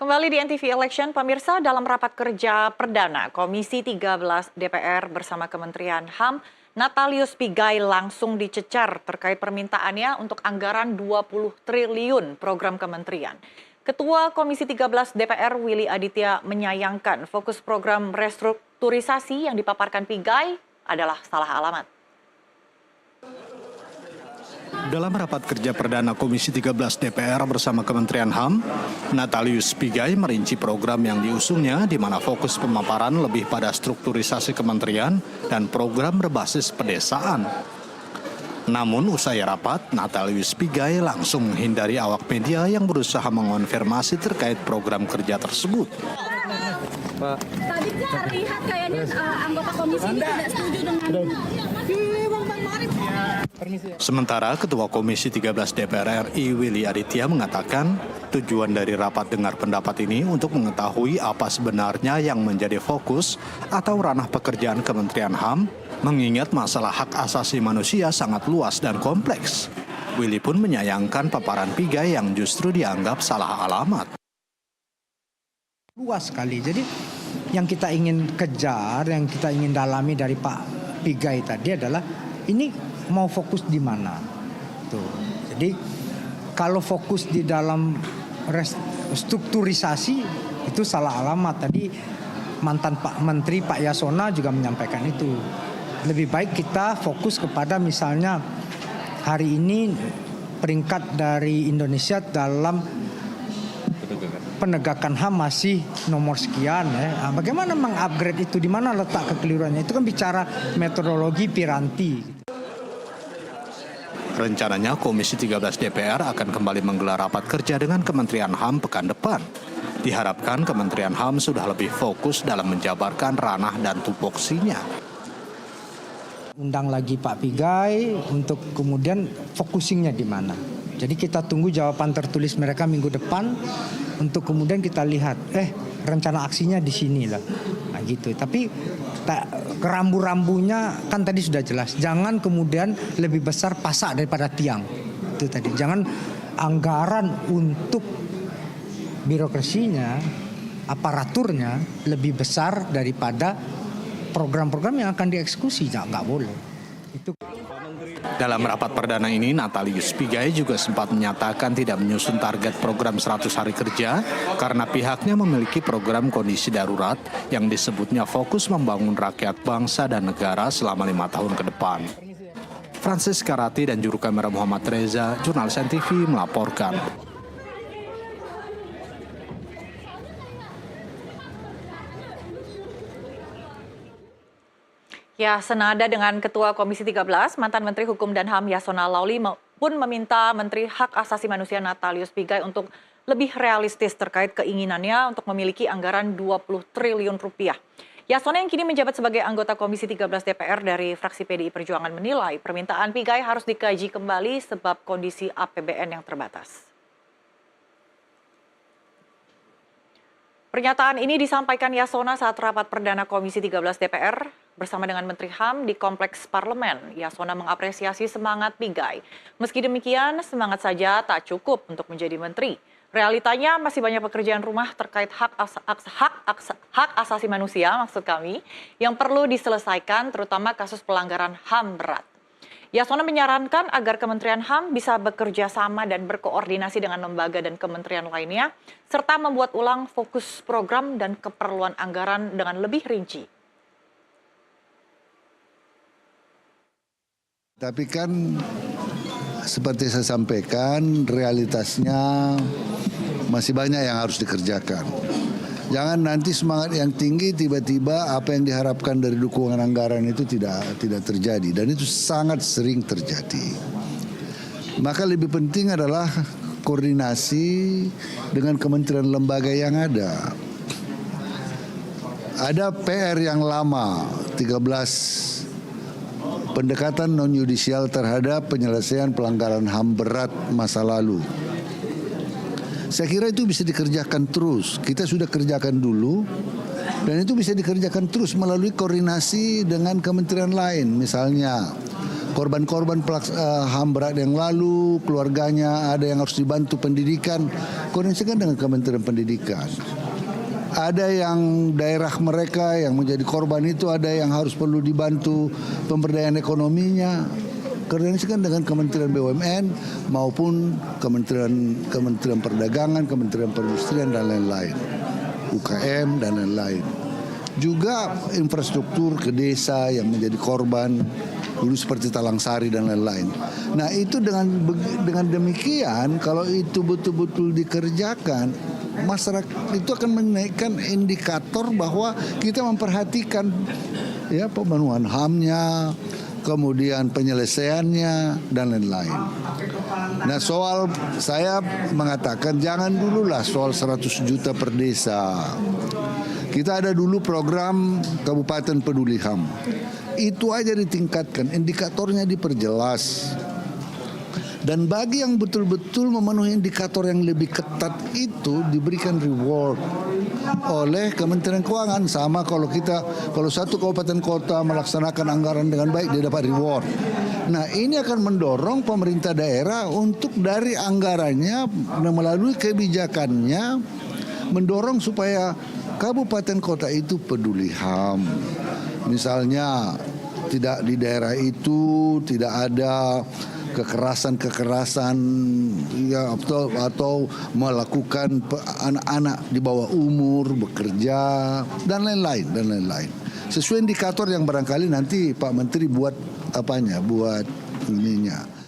Kembali di NTV Election, pemirsa, dalam rapat kerja perdana Komisi 13 DPR bersama Kementerian HAM, Natalius Pigai langsung dicecar terkait permintaannya untuk anggaran 20 triliun program kementerian. Ketua Komisi 13 DPR Willy Aditya menyayangkan fokus program restrukturisasi yang dipaparkan Pigai adalah salah alamat. Dalam rapat kerja perdana Komisi 13 DPR bersama Kementerian HAM, Natalius Pigai merinci program yang diusungnya di mana fokus pemaparan lebih pada strukturisasi kementerian dan program berbasis pedesaan. Namun usai rapat, Natalius Pigai langsung menghindari awak media yang berusaha mengonfirmasi terkait program kerja tersebut. Tadi kita lihat kayaknya anggota komisi ini tidak setuju dengan Sementara Ketua Komisi 13 DPR RI Willy Aditya mengatakan tujuan dari rapat dengar pendapat ini untuk mengetahui apa sebenarnya yang menjadi fokus atau ranah pekerjaan Kementerian HAM, mengingat masalah hak asasi manusia sangat luas dan kompleks. Willy pun menyayangkan paparan Pigai yang justru dianggap salah alamat. Luas sekali, jadi yang kita ingin kejar, yang kita ingin dalami dari Pak Pigai tadi adalah ini mau fokus di mana. Tuh. Jadi kalau fokus di dalam restrukturisasi itu salah alamat. Tadi mantan Pak Menteri Pak Yasona juga menyampaikan itu. Lebih baik kita fokus kepada misalnya hari ini peringkat dari Indonesia dalam penegakan HAM masih nomor sekian ya. Bagaimana mengupgrade itu, di mana letak kekeliruannya? Itu kan bicara metodologi piranti. Rencananya Komisi 13 DPR akan kembali menggelar rapat kerja dengan Kementerian HAM pekan depan. Diharapkan Kementerian HAM sudah lebih fokus dalam menjabarkan ranah dan tupoksinya. Undang lagi Pak Pigai untuk kemudian focusingnya di mana. Jadi kita tunggu jawaban tertulis mereka minggu depan untuk kemudian kita lihat, rencana aksinya di sini lah. Nah gitu. Tapi rambu-rambunya kan tadi sudah jelas. Jangan kemudian lebih besar pasak daripada tiang. Itu tadi. Jangan anggaran untuk birokrasinya, aparaturnya lebih besar daripada program-program yang akan dieksekusi. Nggak boleh. Itu. Dalam rapat perdana ini, Natalius Pigai juga sempat menyatakan tidak menyusun target program 100 hari kerja karena pihaknya memiliki program kondisi darurat yang disebutnya fokus membangun rakyat bangsa dan negara selama 5 tahun ke depan. Francis Karati dan juru kamera Muhammad Reza, Jurnalis NTV melaporkan. Ya, senada dengan Ketua Komisi 13, mantan Menteri Hukum dan HAM Yasona Lawli pun meminta Menteri Hak Asasi Manusia Natalius Pigai untuk lebih realistis terkait keinginannya untuk memiliki anggaran 20 triliun rupiah. Yasona yang kini menjabat sebagai anggota Komisi 13 DPR dari fraksi PDI Perjuangan menilai permintaan Pigai harus dikaji kembali sebab kondisi APBN yang terbatas. Pernyataan ini disampaikan Yasona saat rapat perdana Komisi 13 DPR bersama dengan Menteri HAM di Kompleks Parlemen. Yasona mengapresiasi semangat Pigai. Meski demikian, semangat saja tak cukup untuk menjadi menteri. Realitanya masih banyak pekerjaan rumah terkait hak asasi manusia, maksud kami, yang perlu diselesaikan, terutama kasus pelanggaran HAM berat. Yasona menyarankan agar Kementerian HAM bisa bekerja sama dan berkoordinasi dengan lembaga dan kementerian lainnya, serta membuat ulang fokus program dan keperluan anggaran dengan lebih rinci. Tapi kan seperti saya sampaikan, realitasnya masih banyak yang harus dikerjakan. Jangan nanti semangat yang tinggi tiba-tiba apa yang diharapkan dari dukungan anggaran itu tidak terjadi, dan itu sangat sering terjadi. Maka lebih penting adalah koordinasi dengan kementerian lembaga yang ada. Ada PR yang lama, 13 pendekatan non-yudisial terhadap penyelesaian pelanggaran HAM berat masa lalu. Saya kira itu bisa dikerjakan terus. Kita sudah kerjakan dulu, dan itu bisa dikerjakan terus melalui koordinasi dengan kementerian lain. Misalnya korban-korban HAM berat yang lalu, keluarganya ada yang harus dibantu pendidikan, koordinasikan dengan Kementerian Pendidikan. Ada yang daerah mereka yang menjadi korban itu ada yang harus perlu dibantu pemberdayaan ekonominya, koordinasikan dengan Kementerian BUMN maupun Kementerian Perdagangan, Kementerian Perindustrian dan lain-lain, UKM dan lain-lain. Juga infrastruktur ke desa yang menjadi korban dulu seperti Talang Sari dan lain-lain. Nah itu dengan demikian kalau itu betul-betul dikerjakan, masyarakat itu akan menaikkan indikator bahwa kita memperhatikan ya pemenuhan HAM-nya, kemudian penyelesaiannya dan lain-lain. Nah soal saya mengatakan jangan dululah soal 100 juta per desa. Kita ada dulu program Kabupaten Peduli HAM. Itu aja ditingkatkan, indikatornya diperjelas. Dan bagi yang betul-betul memenuhi indikator yang lebih ketat itu diberikan reward oleh Kementerian Keuangan. Sama kalau satu kabupaten kota melaksanakan anggaran dengan baik dia dapat reward. Nah ini akan mendorong pemerintah daerah untuk dari anggarannya melalui kebijakannya mendorong supaya kabupaten kota itu peduli HAM. Misalnya tidak di daerah itu tidak ada kekerasan ya atau melakukan anak-anak di bawah umur bekerja dan lain-lain. Sesuai indikator yang barangkali nanti Pak Menteri buat ininya.